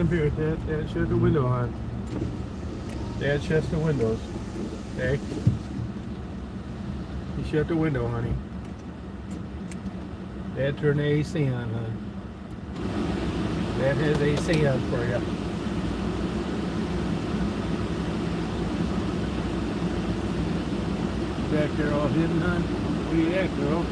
up here, Dad. Dad, shut the window on. Dad shuts the windows. Okay? You shut the window, honey. Dad, turn the AC on, hon. Dad has AC on for you. Back there all hidden, hon? Where you at, girl?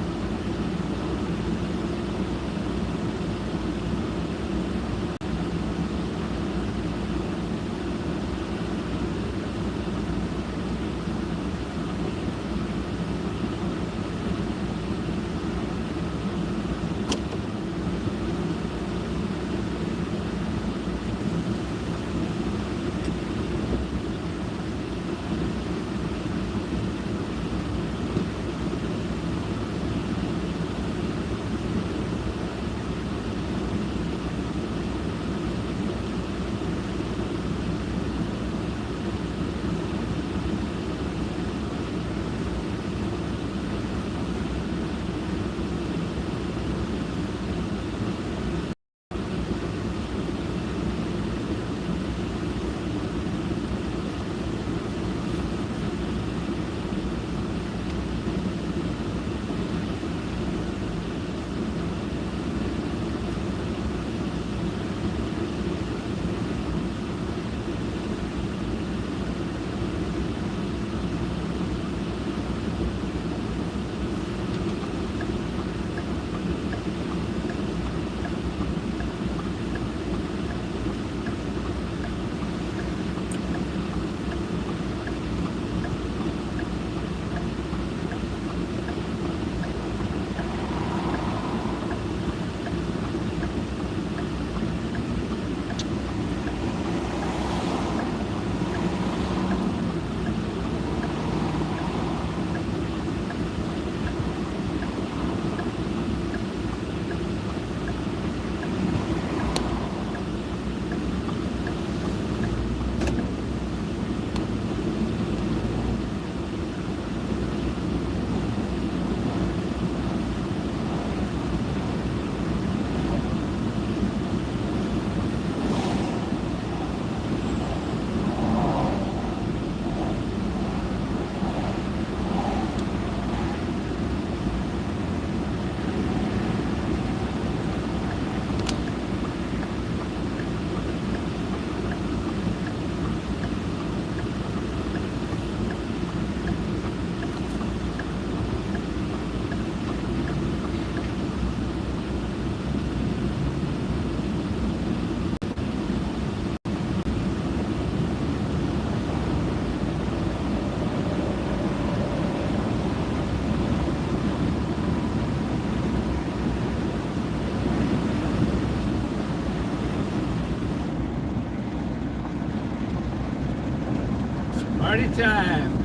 Party time.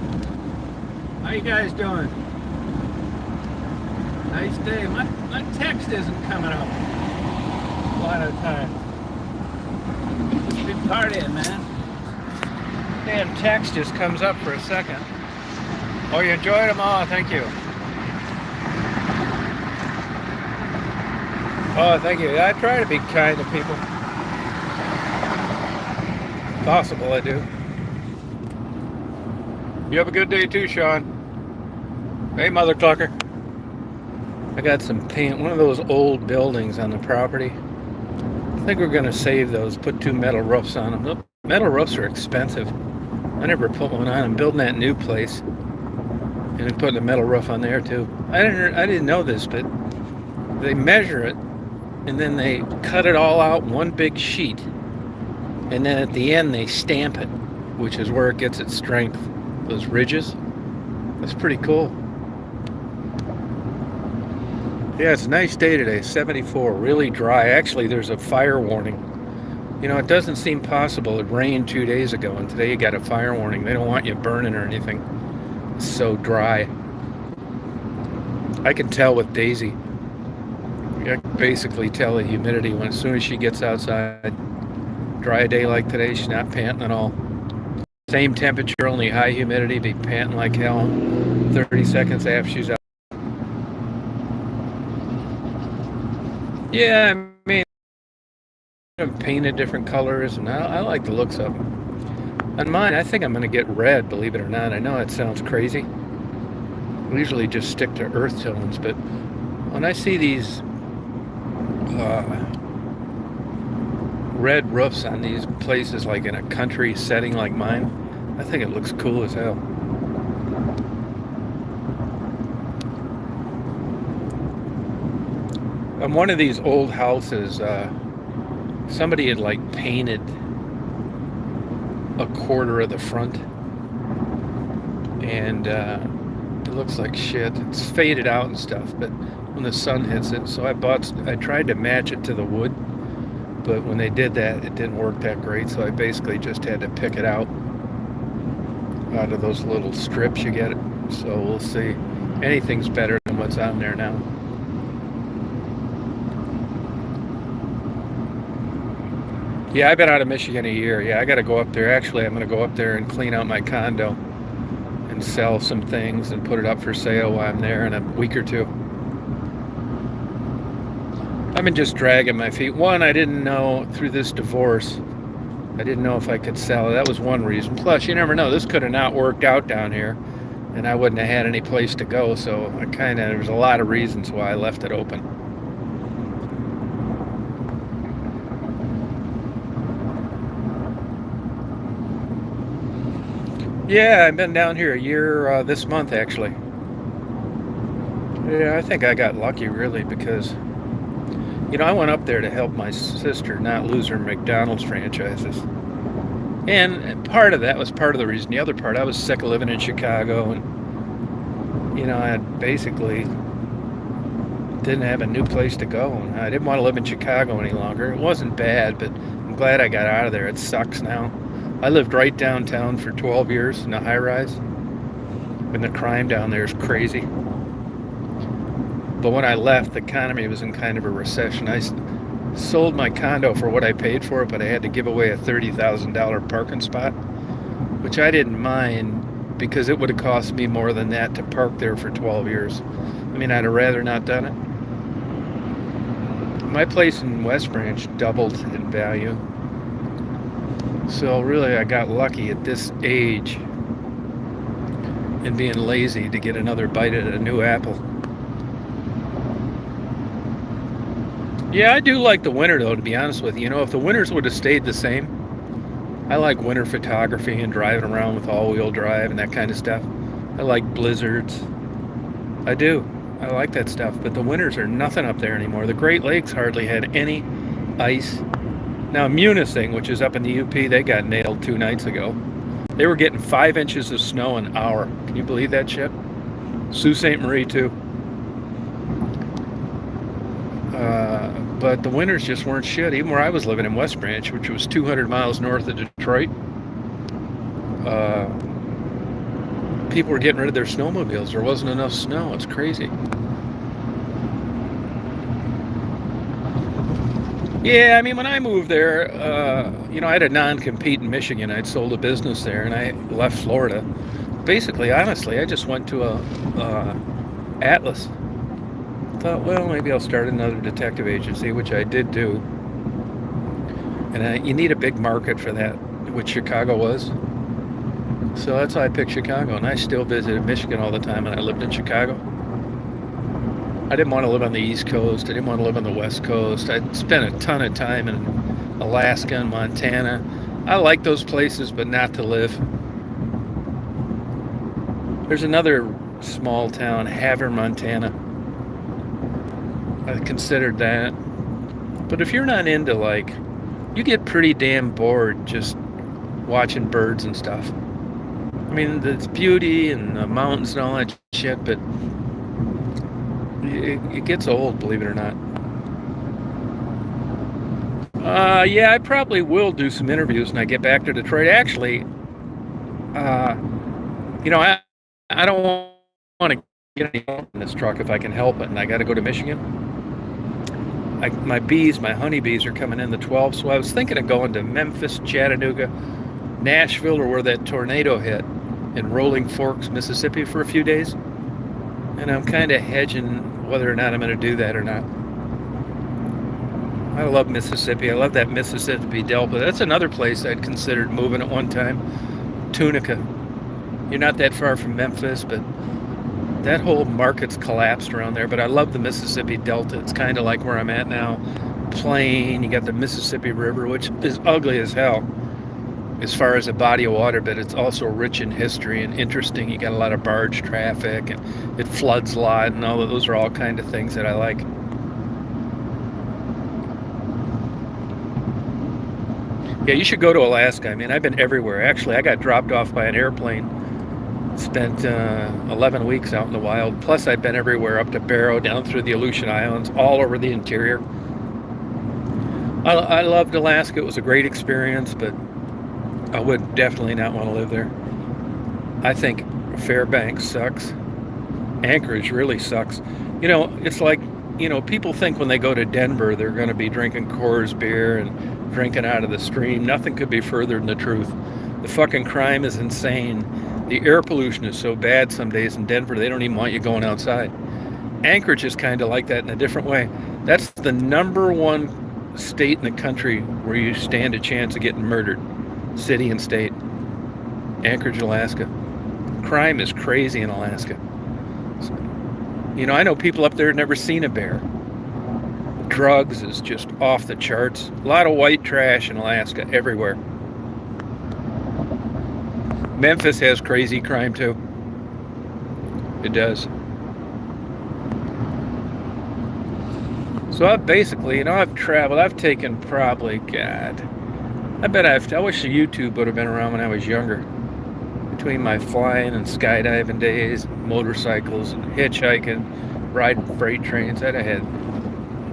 How you guys doing? Nice day. My text isn't coming up a lot of times. Just been partying, man. Damn text just comes up for a second. Oh, you enjoyed them all? Thank you. Oh, thank you. I try to be kind to people. If possible, I do. You have a good day too, Sean. Hey, Mother Clucker. I got some paint, one of those old buildings on the property. I think we're going to save those, put 2 metal roofs on them. Look, metal roofs are expensive. I never put one on. I'm building that new place. And I'm putting a metal roof on there too. I didn't know this, but they measure it and then they cut it all out in one big sheet. And then at the end they stamp it, which is where it gets its strength. Those ridges. That's pretty cool. Yeah, it's a nice day today, 74, really dry. Actually, there's a fire warning. You know, it doesn't seem possible. It rained 2 days ago, and today you got a fire warning. They don't want you burning or anything. It's so dry. I can tell with Daisy. I can basically tell the humidity when as soon as she gets outside. Dry day like today, she's not panting at all. Same temperature, only high humidity, be panting like hell 30 seconds after she's out. Yeah, I mean, them painted different colors, and I like the looks of them. On mine, I think I'm going to get red, believe it or not. I know it sounds crazy. I usually just stick to earth tones, but when I see these red roofs on these places, like in a country setting like mine, I think it looks cool as hell. On one of these old houses, somebody had like painted a quarter of the front, and it looks like shit. It's faded out and stuff, but when the sun hits it, so I tried to match it to the wood, but when they did that, it didn't work that great, so I basically just had to pick it out of those little strips you get. So we'll see. Anything's better than what's on there now. Yeah, I've been out of Michigan a year. Yeah, I got to go up there. Actually, I'm going to go up there and clean out my condo and sell some things and put it up for sale while I'm there in a week or two. I've been just dragging my feet. One, I didn't know through this divorce, I didn't know if I could sell it. That was one reason. Plus, you never know. This could have not worked out down here, and I wouldn't have had any place to go. So there's a lot of reasons why I left it open. Yeah, I've been down here a year this month, actually. Yeah, I think I got lucky, really, because, I went up there to help my sister not lose her McDonald's franchises. And part of that was part of the reason. The other part, I was sick of living in Chicago, and, I basically didn't have a new place to go. And I didn't want to live in Chicago any longer. It wasn't bad, but I'm glad I got out of there. It sucks now. I lived right downtown for 12 years in a high-rise, and the crime down there is crazy. But when I left, the economy was in kind of a recession. I sold my condo for what I paid for it, but I had to give away a $30,000 parking spot, which I didn't mind because it would have cost me more than that to park there for 12 years. I mean, I'd have rather not done it. My place in West Branch doubled in value. So really, I got lucky at this age and being lazy to get another bite at a new apple. Yeah, I do like the winter, though, to be honest with you. If the winters would have stayed the same, I like winter photography and driving around with all-wheel drive and that kind of stuff. I like blizzards. I do. I like that stuff. But the winters are nothing up there anymore. The Great Lakes hardly had any ice. Now, Munising, which is up in the UP, they got nailed 2 nights ago. They were getting 5 inches of snow an hour. Can you believe that shit? Sault Ste. Marie, too. But the winters just weren't shit. Even where I was living in West Branch, which was 200 miles north of Detroit, people were getting rid of their snowmobiles. There wasn't enough snow. It's crazy. Yeah, I mean, when I moved there, I had a non-compete in Michigan. I'd sold a business there, and I left Florida. Basically, honestly, I just went to a Atlas. Thought, well, maybe I'll start another detective agency, which I did do. And you need a big market for that, which Chicago was. So that's why I picked Chicago, and I still visited Michigan all the time, and I lived in Chicago. I didn't want to live on the East Coast. I didn't want to live on the West Coast. I spent a ton of time in Alaska and Montana. I like those places, but not to live. There's another small town, Havre, Montana. I considered that. But if you're not into, you get pretty damn bored just watching birds and stuff. I mean, there's beauty and the mountains and all that shit, but it gets old, believe it or not. Yeah, I probably will do some interviews when I get back to Detroit. Actually, I don't want to get any help in this truck if I can help it, and I got to go to Michigan. My honeybees are coming in the 12th, so I was thinking of going to Memphis, Chattanooga, Nashville, or where that tornado hit, in Rolling Forks, Mississippi for a few days. And I'm kind of hedging whether or not I'm going to do that or not. I love Mississippi. I love that Mississippi Delta. That's another place I'd considered moving at one time. Tunica. You're not that far from Memphis, but that whole market's collapsed around there. But I love the Mississippi Delta. It's kind of like where I'm at now. Plain. You got the Mississippi River, which is ugly as hell as far as a body of water, but it's also rich in history and interesting. You got a lot of barge traffic, and it floods a lot, and all of those are all kind of things that I like. Yeah, you should go to Alaska. I mean, I've been everywhere. Actually, I got dropped off by an airplane. Spent 11 weeks out in the wild. Plus, I've been everywhere, up to Barrow, down through the Aleutian Islands, all over the interior. I loved Alaska. It was a great experience, but I would definitely not want to live there. I think Fairbanks sucks. Anchorage really sucks. You know, it's like, people think when they go to Denver, they're going to be drinking Coors beer and drinking out of the stream. Nothing could be further than the truth. The fucking crime is insane. The air pollution is so bad some days in Denver, they don't even want you going outside. Anchorage is kind of like that in a different way. That's the number one state in the country where you stand a chance of getting murdered. City and state. Anchorage, Alaska. Crime is crazy in Alaska. So, I know people up there have never seen a bear. Drugs is just off the charts. A lot of white trash in Alaska everywhere. Memphis has crazy crime too. It does. So I've basically, I've traveled. I've taken probably, God, I wish the YouTube would have been around when I was younger. Between my flying and skydiving days, motorcycles and hitchhiking, riding freight trains, I'd have had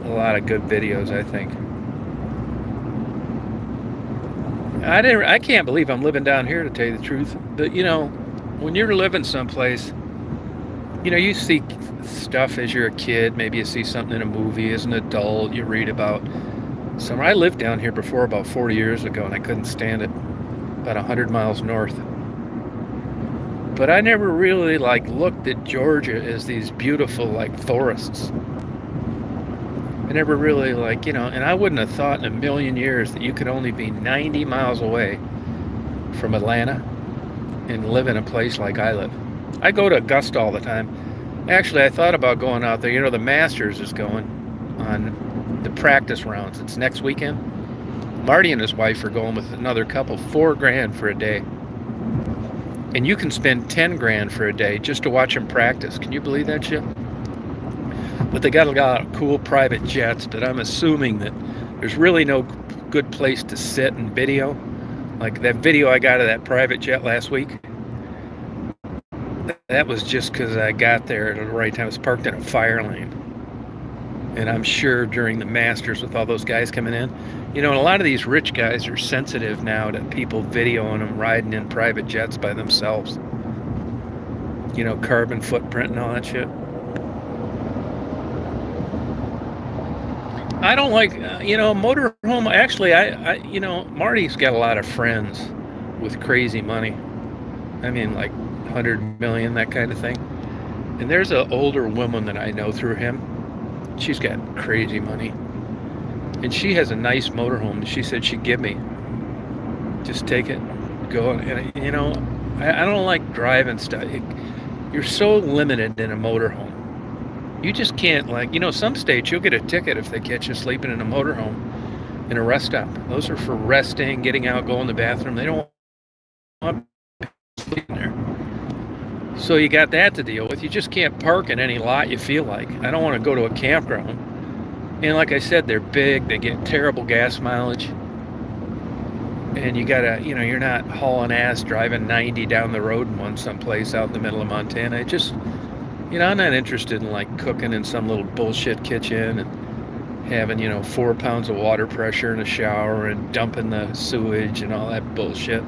a lot of good videos, I think. I can't believe I'm living down here, to tell you the truth. But, when you're living someplace, you see stuff as you're a kid. Maybe you see something in a movie as an adult. You read about somewhere. I lived down here before about 40 years ago, and I couldn't stand it. About 100 miles north. But I never really, looked at Georgia as these beautiful, forests. I never really, and I wouldn't have thought in a million years that you could only be 90 miles away from Atlanta and live in a place like I live. I go to Augusta all the time. Actually, I thought about going out there. The Masters is going on the practice rounds. It's next weekend. Marty and his wife are going with another couple, $4,000 for a day. And you can spend $10,000 for a day just to watch them practice. Can you believe that shit? But they got a lot of cool private jets, but I'm assuming that there's really no good place to sit and video. Like that video I got of that private jet last week, that was just because I got there at the right time. I was parked in a fire lane. And I'm sure during the Masters with all those guys coming in, and a lot of these rich guys are sensitive now to people videoing them riding in private jets by themselves. Carbon footprint and all that shit. I don't like, motorhome. Actually, Marty's got a lot of friends with crazy money. I mean, 100 million, that kind of thing. And there's an older woman that I know through him. She's got crazy money. And she has a nice motorhome. She said she'd give me. Just take it, go. And, I don't like driving stuff. You're so limited in a motorhome. You just can't, some states you'll get a ticket if they catch you sleeping in a motorhome in a rest stop. Those are for resting, getting out, going to the bathroom. They don't want people sleeping there. So you got that to deal with. You just can't park in any lot you feel like. I don't want to go to a campground. And like I said, they're big. They get terrible gas mileage. And you gotta, you're not hauling ass driving 90 down the road in one someplace out in the middle of Montana. It just... I'm not interested in cooking in some little bullshit kitchen and having, 4 pounds of water pressure in a shower and dumping the sewage and all that bullshit.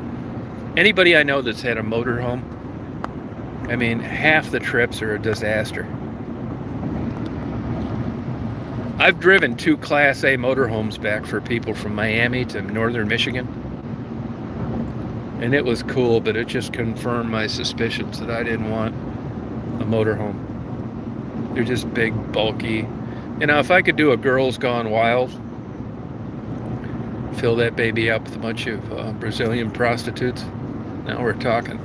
Anybody I know that's had a motorhome, I mean, half the trips are a disaster. I've driven 2 Class A motorhomes back for people from Miami to northern Michigan. And it was cool, but it just confirmed my suspicions that I didn't want a motorhome. They're just big, bulky. If I could do a Girls Gone Wild, Fill that baby up with a bunch of Brazilian prostitutes. Now we're talking.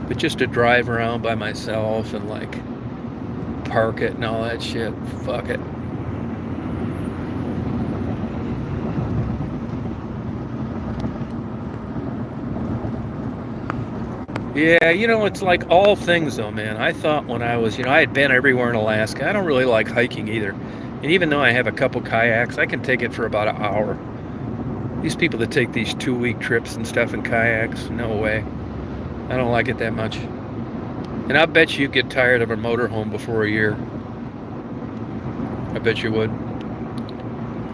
But just to drive around by myself and like park it and all that shit, fuck it. Yeah, it's like all things though, man. I thought when I was, I had been everywhere in Alaska. I don't really like hiking either. And even though I have a couple kayaks, I can take it for about an hour. These people that take these 2-week trips and stuff in kayaks, no way. I don't like it that much. And I bet you get tired of a motorhome before a year. I bet you would.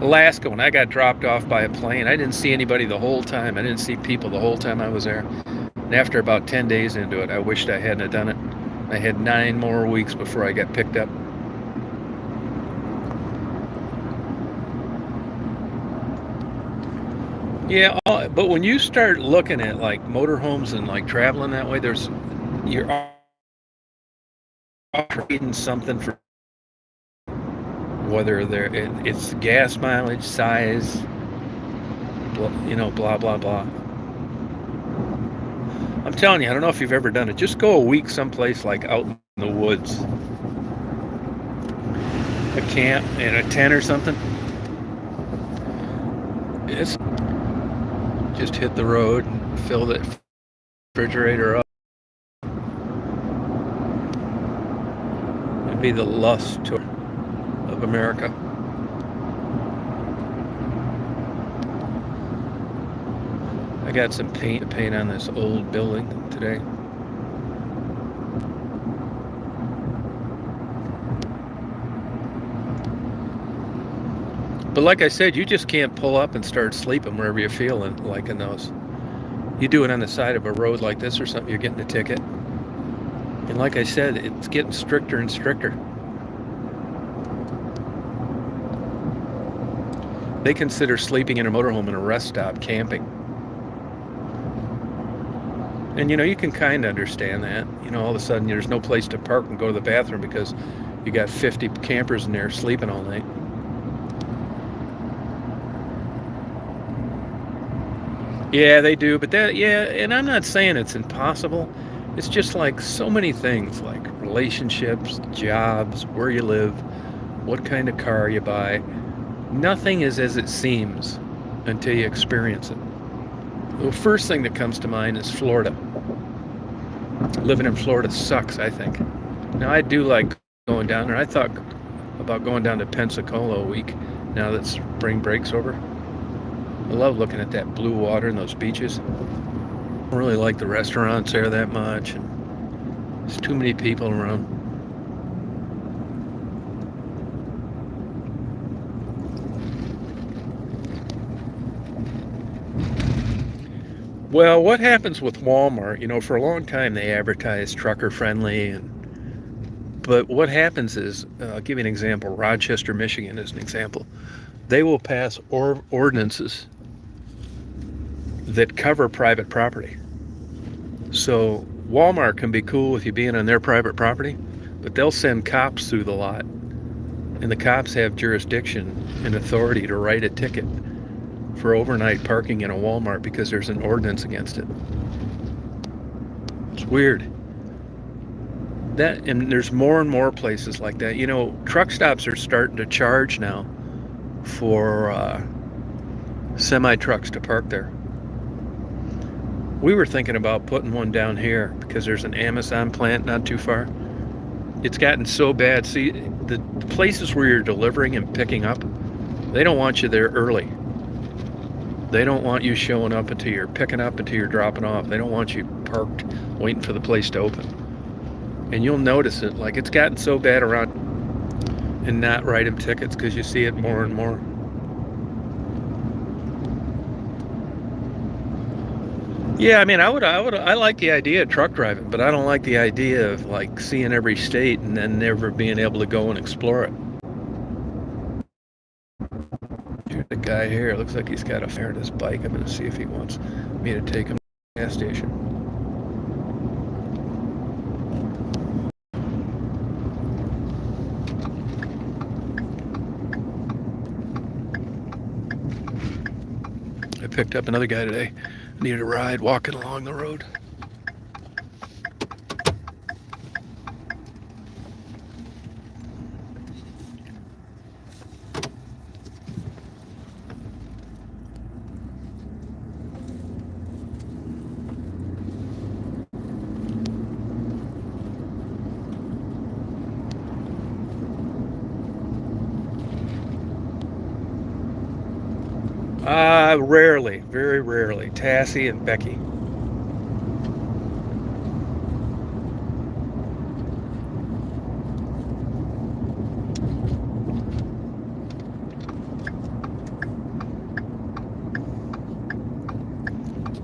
Alaska, when I got dropped off by a plane, I didn't see anybody the whole time. I didn't see people the whole time I was there. And after about 10 days into it, I wished I hadn't done it. I had 9 more weeks before I got picked up. Yeah, but when you start looking at like motorhomes and like traveling that way, you're trading something for whether it's gas mileage, size, blah blah blah. I'm telling you, I don't know if you've ever done it. Just go a week someplace like out in the woods, a camp in a tent or something. It's just hit the road and fill the refrigerator up. It'd be the lust tour of America. I got some paint to paint on this old building today. But like I said, you just can't pull up and start sleeping wherever you feel like in those. You do it on the side of a road like this or something, you're getting a ticket. And like I said, it's getting stricter and stricter. They consider sleeping in a motorhome in a rest stop camping. And you can kind of understand that. All of a sudden there's no place to park and go to the bathroom because you got 50 campers in there sleeping all night. Yeah, they do, but and I'm not saying it's impossible. It's just like so many things, like relationships, jobs, where you live, what kind of car you buy. Nothing is as it seems until you experience it. The first thing that comes to mind is Florida. Living in Florida sucks, I think. Now, I do like going down there. I thought about going down to Pensacola a week now that spring break's over. I love looking at that blue water and those beaches. I don't really like the restaurants there that much. And there's too many people around. Well, what happens with Walmart, for a long time they advertised trucker friendly, but what happens is, I'll give you an example. Rochester, Michigan is an example. They will pass ordinances that cover private property. So Walmart can be cool with you being on their private property, but they'll send cops through the lot. And the cops have jurisdiction and authority to write a ticket for overnight parking in a Walmart because there's an ordinance against it. It's weird. And there's more and more places like that. Truck stops are starting to charge now for semi-trucks to park there. We were thinking about putting one down here because there's an Amazon plant not too far. It's gotten so bad. See, the places where you're delivering and picking up, they don't want you there early. They don't want you showing up until you're picking up, until you're dropping off. They don't want you parked waiting for the place to open. And you'll notice it, like it's gotten so bad around and not write them tickets because you see it more and more. Yeah, I mean, I like the idea of truck driving, but I don't like the idea of like seeing every state and then never being able to go and explore it. The guy here looks like he's got a fare on his bike. I'm going to see if he wants me to take him to the gas station. picked up another guy today. Needed a ride walking along the road. Rarely, very rarely. Tassie and Becky.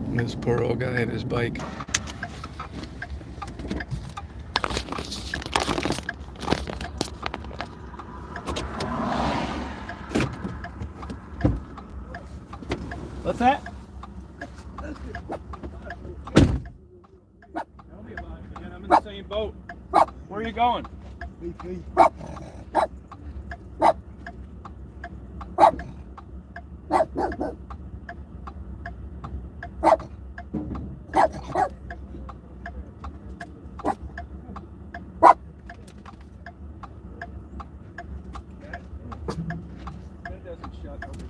And this poor old guy and his bike. What's that? Tell me about it, man. I'm in the same boat. Where are you going? BP. That doesn't shut over the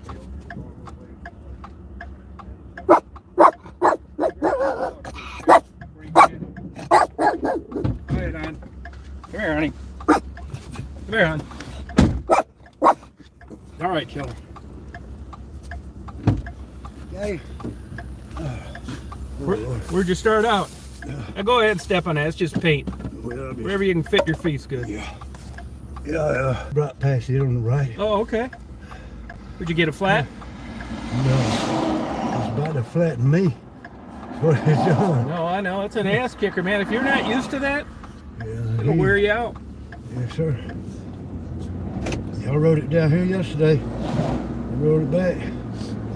Come here, honey. Come here, hon. All right, killer. Okay. Where'd you start out? Now go ahead and step on that. It's just paint. Well, Wherever you can fit your feet's good. Yeah, right past it on the right. Oh, okay. Would you get a flat? No, it's about to flatten me. That's what it's doing. No, I know. It's an ass kicker, man. If you're not used to that, Yeah, it'll wear you out. Yes, sir. Y'all rode it down here yesterday. I rode it back.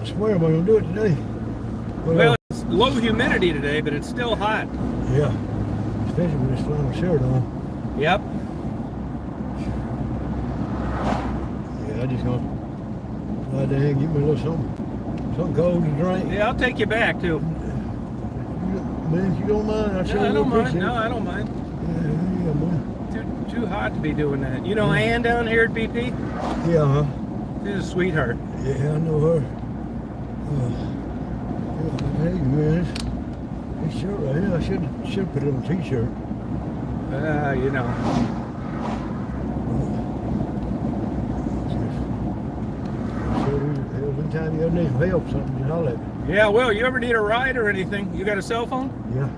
I swear I'm going to do it today. Well, it's low humidity today, but it's still hot. Yeah, especially with this flannel shirt on. Yep. Yeah, I just going to lie down and get me a little something cold to drink. Yeah, I'll take you back, too. Man, if you don't mind, I sure I don't mind. appreciate it. No, I don't mind. Yeah, man. Too hot to be doing that. You know Ann down here at BP? Yeah, huh? She's a sweetheart. Yeah, I know her. Hey, man, this shirt right here, I should put it on a t-shirt. You know. Anytime you ever need some help, something, just holler at me. Yeah, well, you ever need a ride or anything? You got a cell phone? Yeah.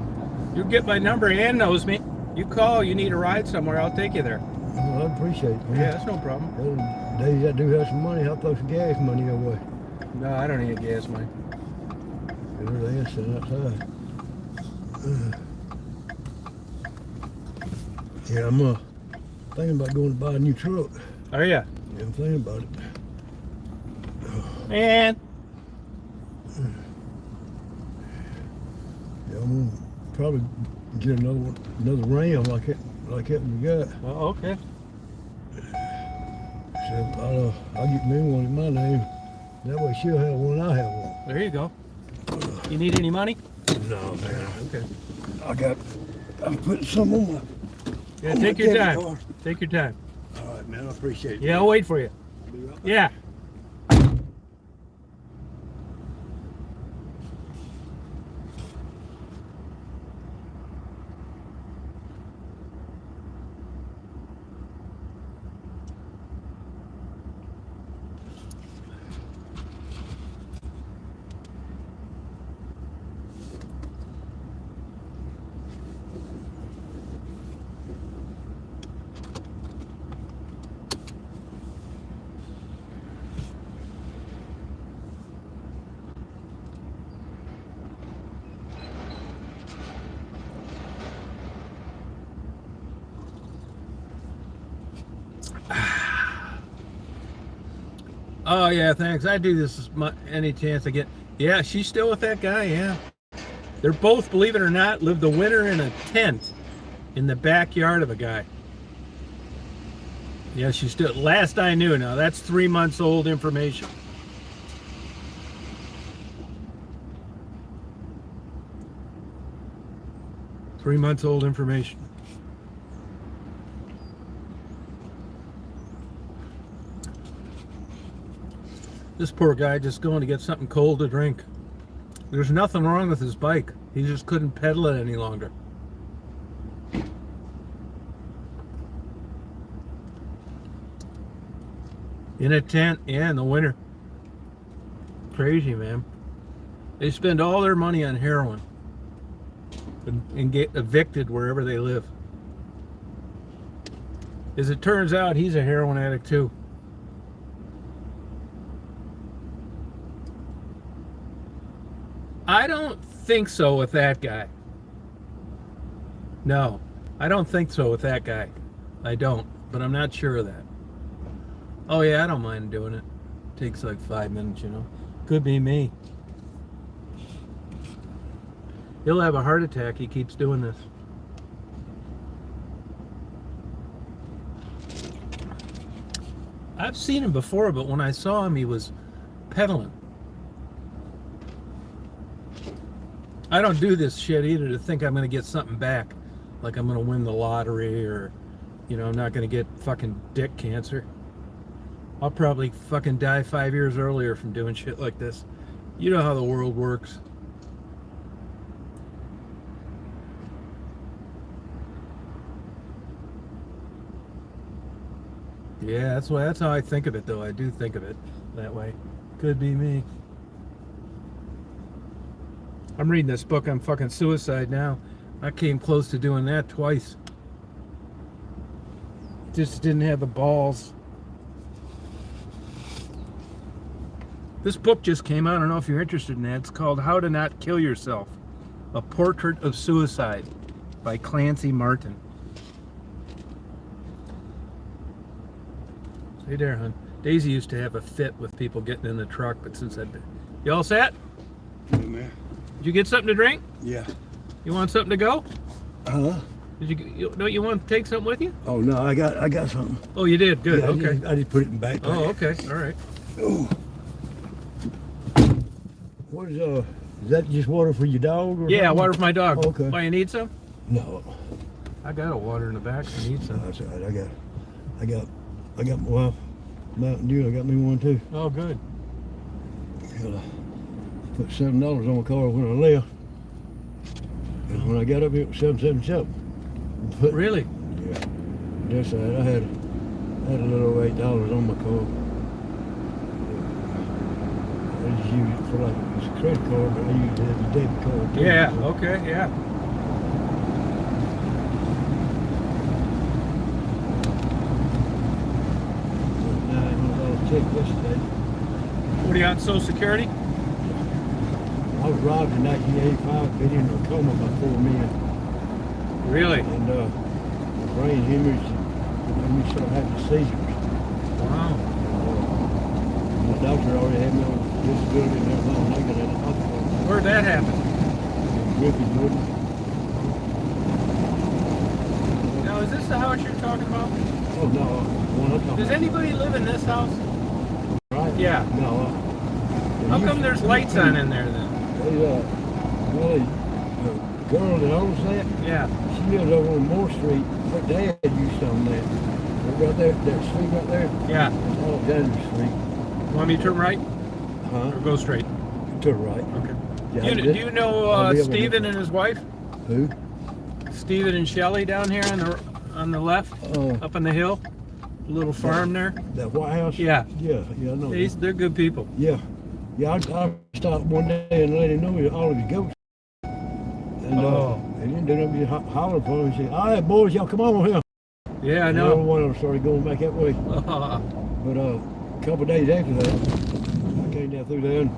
You get my number. Ann knows me. You call, you need a ride somewhere, I'll take you there. Well, I appreciate it, man. Yeah, that's no problem. Those days I do have some money, I'll throw some gas money your way. No, I don't need gas money. Everything else sitting outside. Yeah, I'm thinking about going to buy a new truck. Oh, yeah. Yeah, I'm thinking about it. And Yeah, I'm gonna probably get another Ram like that we got. well, okay. So I'll get me one in my name. That way she'll have one, I'll have one. There you go. You need any money? No, man. Okay. I'm putting some on my. Yeah, on take my your debit time. card. Take your time. All right, man. I appreciate it. Yeah, I'll wait for you. I'll be right back. Yeah. Oh, yeah, thanks. I do this any chance I get. Yeah, she's still with that guy, yeah. They're both, believe it or not, lived the winter in a tent in the backyard of a guy. Yeah, she's still, last I knew. Now, that's 3 months old information. 3 months old information. This poor guy just going to get something cold to drink. There's nothing wrong with his bike. He just couldn't pedal it any longer. In a tent, yeah, in the winter. Crazy, man. They spend all their money on heroin and get evicted wherever they live. As it turns out, he's a heroin addict too. I don't think so with that guy. No, I don't think so with that guy. I don't, but I'm not sure of that. Oh yeah, I don't mind doing it. Takes like 5 minutes, you know. Could be me. He'll have a heart attack. He keeps doing this. I've seen him before, but when I saw him, he was pedaling. I don't do this shit either to think I'm going to get something back. Like I'm going to win the lottery or, you know, I'm not going to get fucking dick cancer. I'll probably fucking die 5 years earlier from doing shit like this. You know how the world works. Yeah, that's how I think of it, though. I do think of it that way. Could be me. I'm reading this book on fucking suicide now. I came close to doing that twice. Just didn't have the balls. This book just came out. I don't know if you're interested in that. It's called How to Not Kill Yourself. A Portrait of Suicide by Clancy Martin. Hey there, hon. Daisy used to have a fit with people getting in the truck, but since I've been... You all set? Yeah, man. Did you get something to drink? Yeah. You want something to go? Huh? Don't you want to take something with you? Oh no, I got something. Oh, you did? Good. Yeah, Okay. I just put it in the backpack. Oh, okay. All right. Oh. What is that just water for your dog? Or Yeah, something? water for my dog. Oh, okay. Why, you need some? No. I got a water in the back. I need some. That's all right. I got my wife Mountain Dew. I got me one too. Oh, good. Put $7 on my car when I left. And when I got up here, it was $7.77. Really? Yeah. That's all right. I had a little over $8 on my car. I just use it for like it's a credit card, but I use it as a debit card too. Yeah. Okay. Yeah. $900 check yesterday. What are you on, Social Security? I was robbed in 1985, been in a coma by 4 men. Really? And brain hemorrhage made me start having seizures. Wow. The doctor already had me on disability and everything. I got out of the hospital. Where'd that happen? Griffin, Jordan. Now, is this the house you're talking about? Oh no, one I'm talking Does about. anybody live in this house? Right? Yeah. No. How come there's lights on in there then? Well, the girl that owns that, Yeah. she lives over on Moore Street. Her dad used to own that. Right there, that street right there. Yeah. It's Alexander Street. Want me to turn right Huh? or go straight? To the right. Okay. Yeah, Do you know I'll be able to- Stephen and his wife? Who? Stephen and Shelley down here on the left, up on the hill, little farm there. That White House? Yeah. Yeah, I know. They're good people. Yeah. Yeah, I stopped one day and let him know that all of his goats. And he didn't do nothing but holler for him. He said, all right, boys, y'all come on here. Yeah, I And know. every one of them started going back that way. But a couple of days after that, I came down through there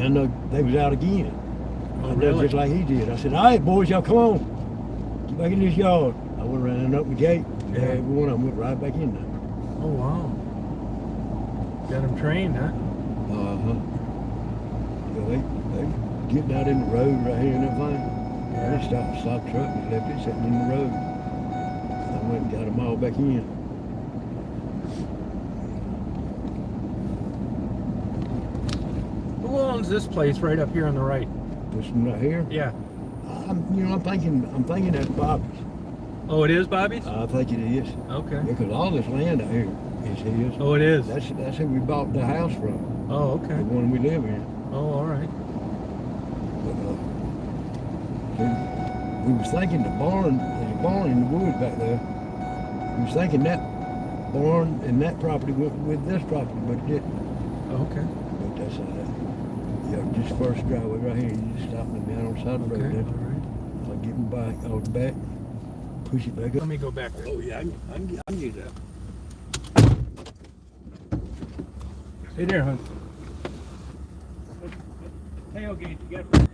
and they was out again. Oh, I done really? just like he did. I said, all right, boys, y'all come on. Get back in this yard. I went around and opened the gate. Yeah. Every one of them went right back in there. Oh, wow. Got them trained, huh? Uh-huh. Yeah, they getting out in the road right here and everything. Yeah. They stopped truck and left it sitting in the road. I went and got them all back in. Who owns this place right up here on the right? This one right here, Yeah. I'm thinking that's Bobby's. Oh, it is Bobby's? I think it is. Okay. Because all this land out here is his. Oh, it is? That's who we bought the house from. Oh, The okay. one we live in. Oh, all right. But we was thinking there's a barn in the woods back there. We was thinking that barn and that property went with this property, but it didn't. Okay. But that's just first driveway right here. You just stop me down on the side of the road. Okay, Then all right. I'll get him back out the back, push it back Let up. me go back there. Oh yeah, I can use that. Hey there, hon. Tailgate together.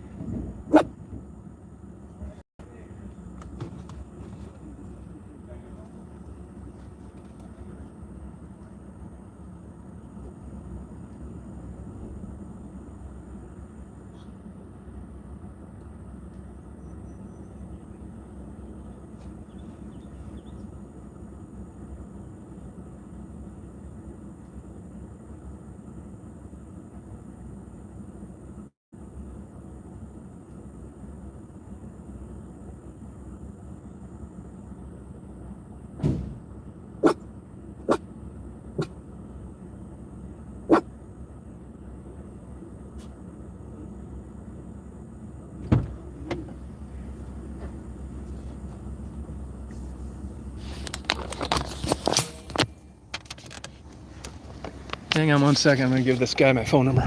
Hang on 1 second. I'm going to give this guy my phone number.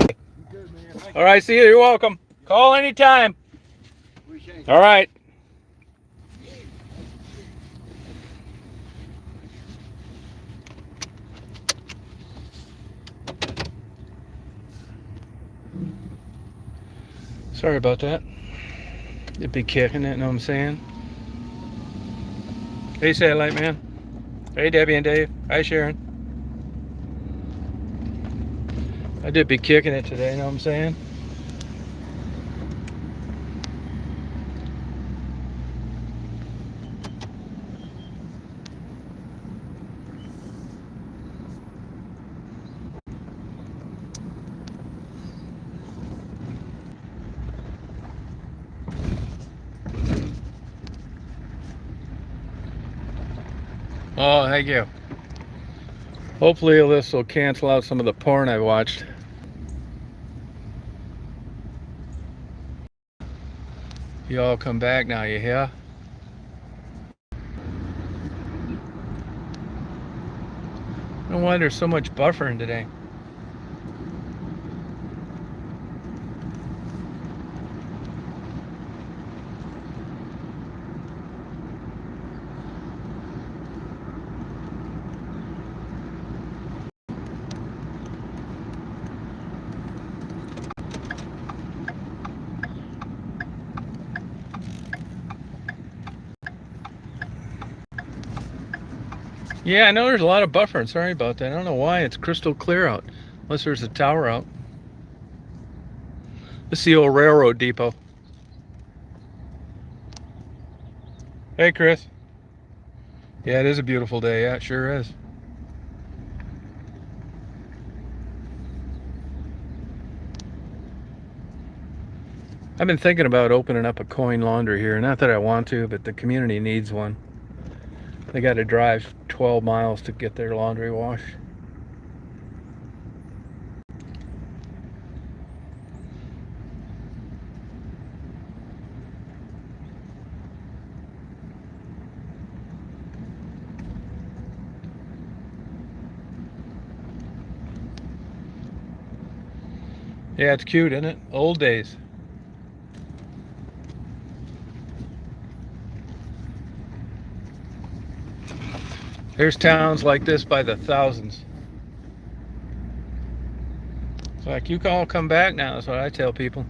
All right, see you. You're welcome. Call anytime. All right. Sorry about that. You'd be kicking it, know what I'm saying? Hey, Satellite Man. Hey, Debbie and Dave. Hi, Sharon. I did be kicking it today, know what I'm saying? Oh, thank you. Hopefully this will cancel out some of the porn I watched. You all come back now, you hear? No wonder there's so much buffering today. Yeah, I know there's a lot of buffering. Sorry about that. I don't know why. It's crystal clear out. Unless there's a tower out. This is the old railroad depot. Hey, Chris. Yeah, it is a beautiful day. Yeah, it sure is. I've been thinking about opening up a coin laundry here. Not that I want to, but the community needs one. They got to drive 12 miles to get their laundry washed. Yeah, it's cute, isn't it? Old days. There's towns like this by the thousands. It's like, you can all come back now, that's what I tell people.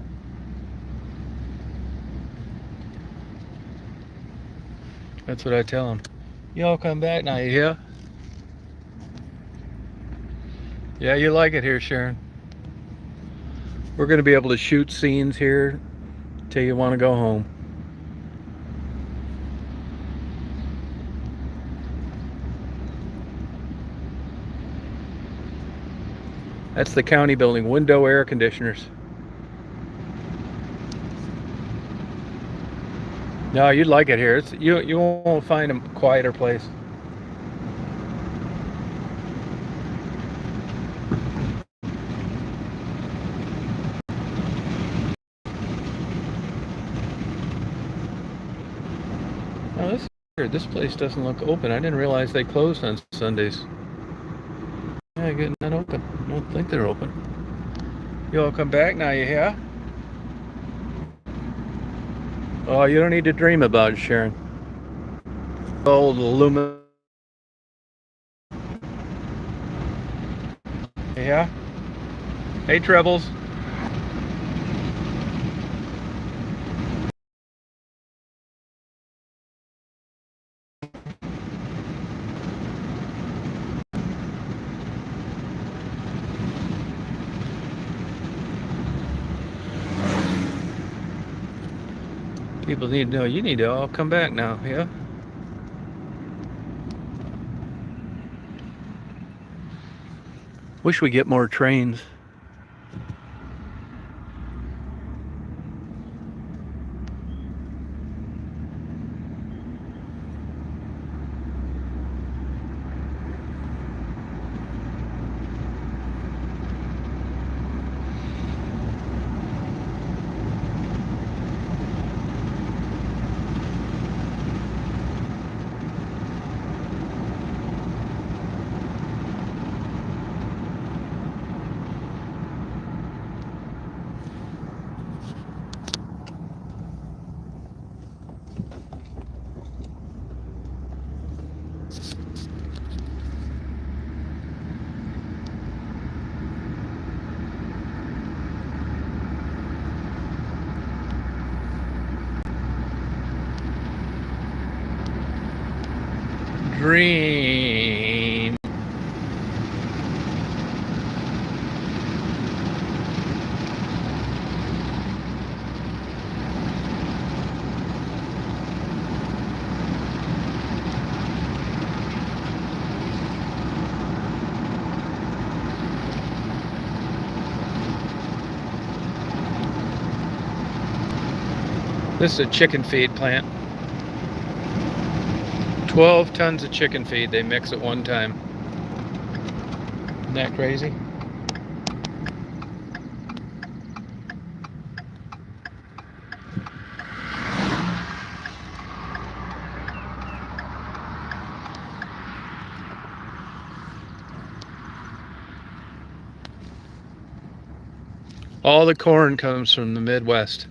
That's what I tell them. You all come back now, you hear? Yeah, you like it here, Sharon. We're going to be able to shoot scenes here till you want to go home. That's the county building, window air conditioners. No, you'd like it here. You won't find a quieter place. Oh, this is weird. This place doesn't look open. I didn't realize they closed on Sundays. Yeah, getting that open. I don't think they're open. You all come back now, you hear? Oh, you don't need to dream about it, Sharon. Old aluminum. Yeah? Hey, Trebles. People need to know you need to all come back now, yeah? Wish we get more trains. Dream. This is a chicken feed plant. 12 tons of chicken feed they mix at one time. Isn't that crazy? All the corn comes from the Midwest.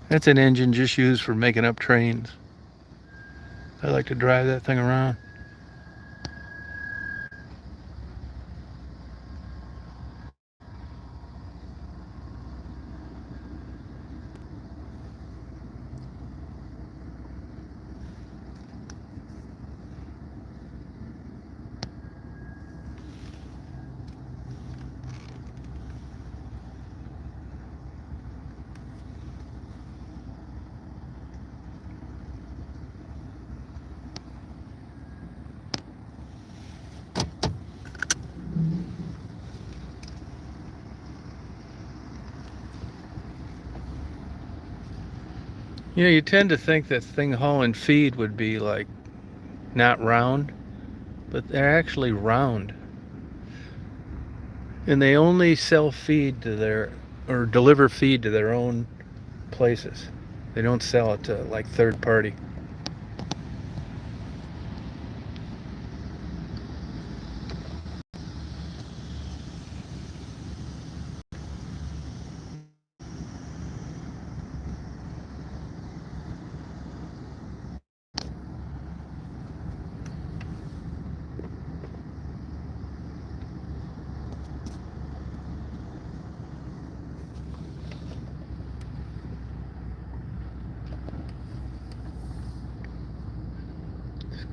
That's an engine just used for making up trains. I like to drive that thing around. You know, you tend to think that thing hauling feed would be like not round, but they're actually round. And they only sell feed to their, or deliver feed to their own places. They don't sell it to like third party.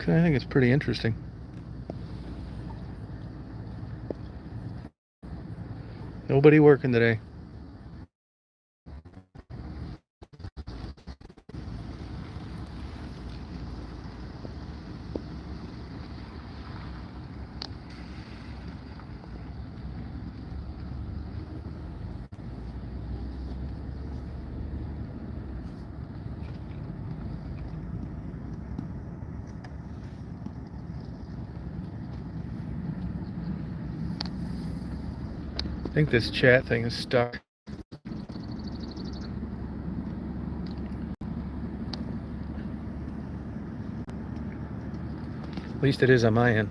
I think it's pretty interesting. Nobody working today. I think this chat thing is stuck. At least it is on my end.